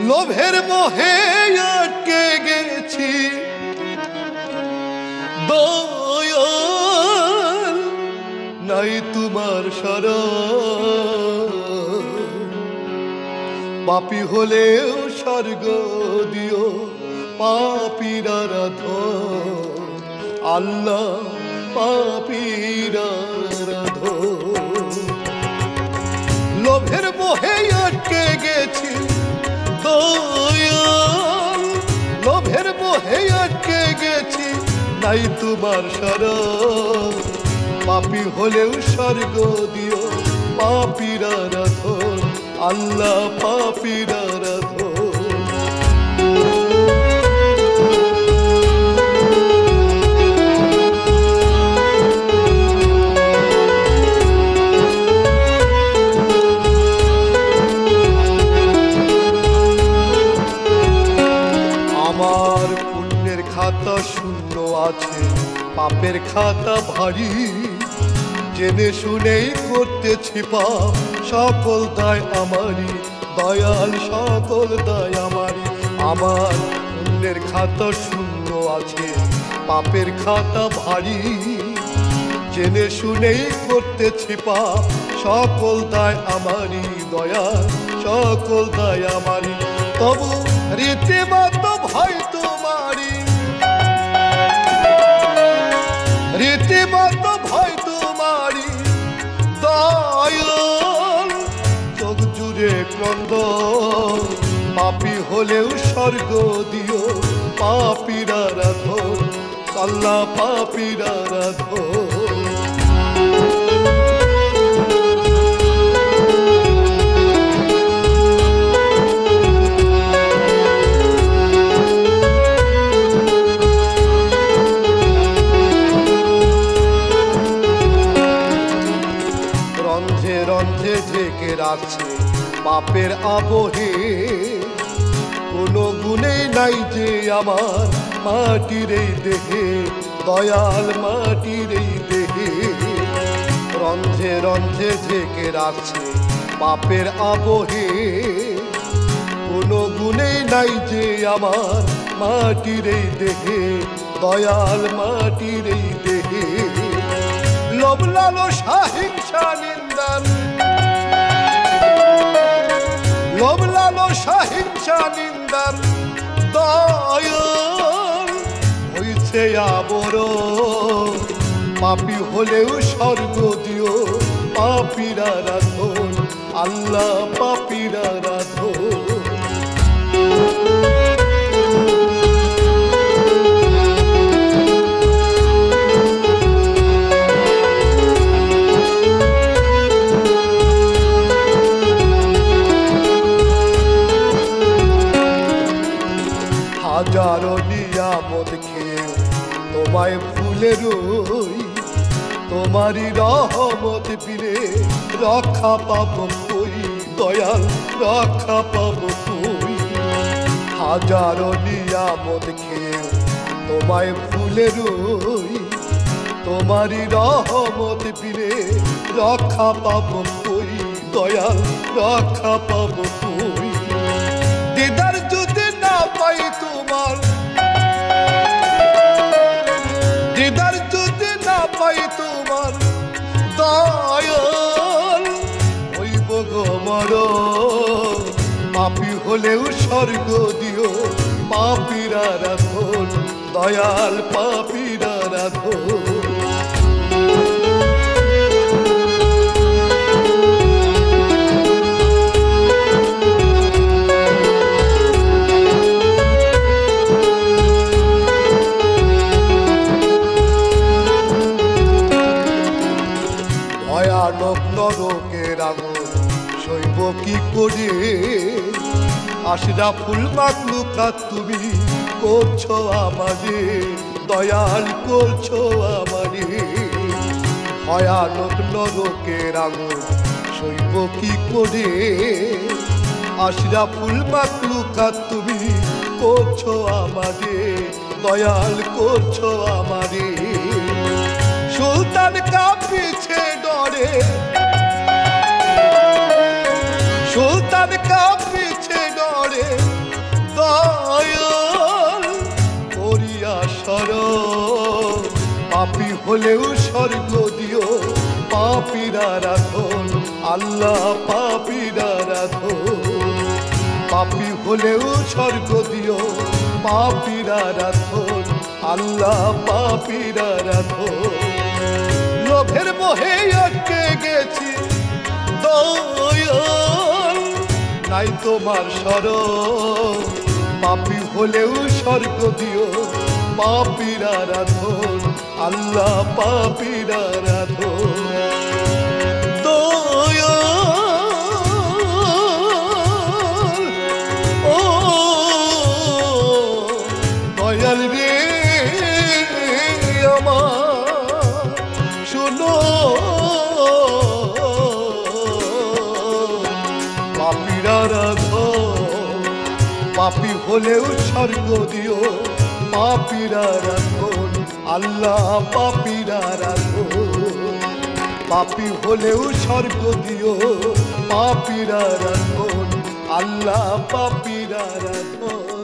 লোভের মোহে আটকে গেছি দয়াল নাই তোমার সারা পাপী হলেও স্বর্গ দিও পাপীর আরাধন আল্লাহ পাপীর আরাধন লোভের মোহে আটকে গেছি দয়াল লোভের মোহে আটকে গেছি নাই তোমার সারা পাপী হলেও স্বর্গ দিও পাপীর আরাধন আল্লাহ পাপীর আরাধন আমার পুণ্যের খাতা শূন্য আছে পাপের খাতা ভারী জেনে শুনেই করতেছি পাপ সকল দায় আমারই দয়াল সকল দায় আমারই আমার পুণ্যের খাতা শূন্য আছে পাপের খাতা ভারী জেনে শুনেই করতেছি পাপ সকল দায় আমারই দয়াল সকল দায় আমারই তবু রীতিমত ভয় তোমারই রীতিমত ভয় তোমারই দয়াল চোখ জুড়ে ক্রন্দন পাপী হলেও স্বর্গ দিও পাপীর আরাধন আল্লাহ পাপীর আরাধন রন্ধে রন্ধে ঢেকে রাখছে পাপের আবহে কোনো গুণে নাই যে আমার মাটির এই দেহে দয়াল মাটির এই দেহে রন্ধে রন্ধে ঢেকে রাখছে পাপের আবহে কোনো গুণে নাই যে আমার মাটির এই দেহে দয়াল মাটির এই দেহে লোভ লালসা হিংসা নিন্দান লোভ লালসা হিংসা নিন্দান দয়াল হইছে আবরণ পাপী হলেও স্বর্গ দিও পাপীর আরাধন আল্লাহ পাপীর আরাধন হাজারো নিয়ামত খেয়ে তোমায় ভুলে রই তোমারই রহমত বিনে রক্ষা পাবো কই দয়াল রক্ষা পাবো কই হাজারো নিয়ামত খেয়ে তোমায় ভুলে রই তোমারই রহমত বিনে রক্ষা পাবো কই দয়াল রক্ষা পাবো কই দিদার যদি না পাই তোমার দিদার যদি না পাই তোমার দয়াল হইব গো মরণ পাপী হলেও স্বর্গ দিও পাপীর আরাধন দয়াল পাপীর আরাধন ভয়ানক নরকের আগুন সইব কি করে আশরাফুল মাখলুকাত তুমি করছো আমারে দয়াল করছো আমারে ভয়ানক নরকের আগুন সইব কি করে আশরাফুল মাখলুকাত তুমি করছো আমারে দয়াল করছো আমারে সুলতান কাঁপিছে ডরে হলেও স্বর্গ দিও পাপীরা রাধন আল্লাহ পাপীরা রাধন পাপী হলেও স্বর্গ দিও পাপীরা রাধন আল্লাহ পাপীরা রাধন লোভের মোহে আটকে গেছি দয়াল নাই তোমার শরণ পাপী হলেও স্বর্গ দিও পাপীরা রাধন আল্লাহ পাপীরা রাধন দয়াল রে আমার শুনো পাপীরা রাধন পাপী হলেও স্বর্গ দিও পাপীরা রাধন আল্লাহ পাপীরা রাধন পাপী হলেও স্বর্গ দিও পাপীরা রাধন আল্লাহ পাপীরা রাধন।